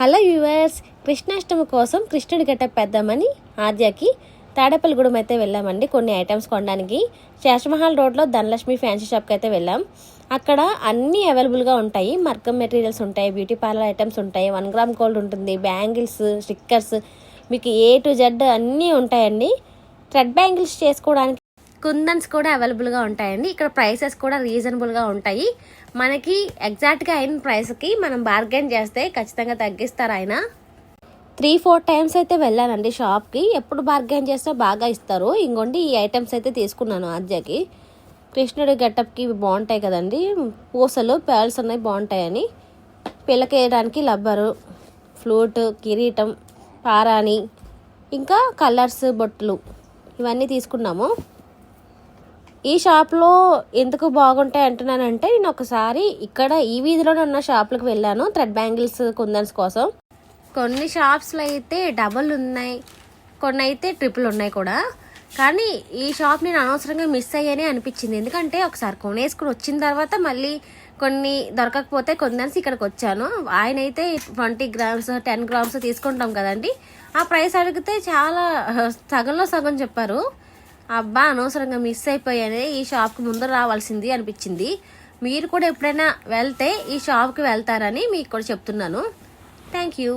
Hello viewers, Krishnashtami కోసం కృష్ణుడి getup పెద్దామని ఆద్యకి Tadepalligudem అయితే వెళ్ళామండి కొన్ని ఐటమ్స్ కొనడానికి. శేషమహల్ రోడ్లో ధనలక్ష్మి ఫ్యాన్సీ షాప్కి అయితే వెళ్ళాం. అక్కడ అన్నీ అవైలబుల్గా ఉంటాయి. మర్కం మెటీరియల్స్ ఉంటాయి, బ్యూటీ పార్లర్ ఐటమ్స్ ఉంటాయి, 1 గ్రామ్ గోల్డ్ ఉంటుంది, బ్యాంగిల్స్, స్టిక్కర్స్, మీకు A to Z అన్నీ ఉంటాయండి. థ్రెడ్ బ్యాంగిల్స్ చేసుకోవడానికి కుందన్స్ కూడా అవైలబుల్గా ఉంటాయండి. ఇక్కడ ప్రైసెస్ కూడా రీజనబుల్గా ఉంటాయి. మనకి ఎగ్జాక్ట్గా అయిన ప్రైస్కి మనం బార్గెన్ చేస్తే ఖచ్చితంగా తగ్గిస్తారు. ఆయన 3-4 టైమ్స్ అయితే వెళ్ళానండి షాప్కి. ఎప్పుడు బార్గెన్ చేస్తే బాగా ఇస్తారు. ఇంకోండి ఈ ఐటమ్స్ అయితే తీసుకున్నాను ఆద్యకి. కృష్ణుడి గెటప్కి ఇవి బాగుంటాయి కదండి, పూసలు పేల్స్ ఉన్నాయి బాగుంటాయని. పిల్లకి వేయడానికి లబ్బరు, ఫ్లూట్, కిరీటం, పారాని, ఇంకా కలర్స్, బొట్లు ఇవన్నీ తీసుకున్నాము. ఈ షాప్లో ఎందుకు బాగుంటాయి అంటున్నానంటే, నేను ఒకసారి ఇక్కడ ఈ వీధిలోనే ఉన్న షాపులకు వెళ్ళాను థ్రెడ్ బ్యాంగిల్స్, కుందన్స్ కోసం. కొన్ని షాప్స్లో అయితే డబుల్ ఉన్నాయి, కొన్ని అయితే ట్రిపుల్ ఉన్నాయి కూడా. కానీ ఈ షాప్ నేను అనవసరంగా మిస్ అయ్యానే అనిపించింది. ఎందుకంటే ఒకసారి కొనేసుకుని వచ్చిన తర్వాత మళ్ళీ కొన్ని దొరకకపోతే కుందన్స్ ఇక్కడికి వచ్చాను. ఆయన అయితే 20 గ్రామ్స్ 10 గ్రామ్స్ తీసుకుంటాం కదండి. ఆ ప్రైస్ అడిగితే చాలా సగంలో సగం చెప్పారు. అబ్బా, అనవసరంగా మిస్ అయిపోయానే, ఈ షాప్కి ముందు రావాల్సింది అనిపించింది. మీరు కూడా ఎప్పుడైనా వెళ్తే ఈ షాప్కి వెళ్తారని మీకు కూడా చెప్తున్నాను. Thank you.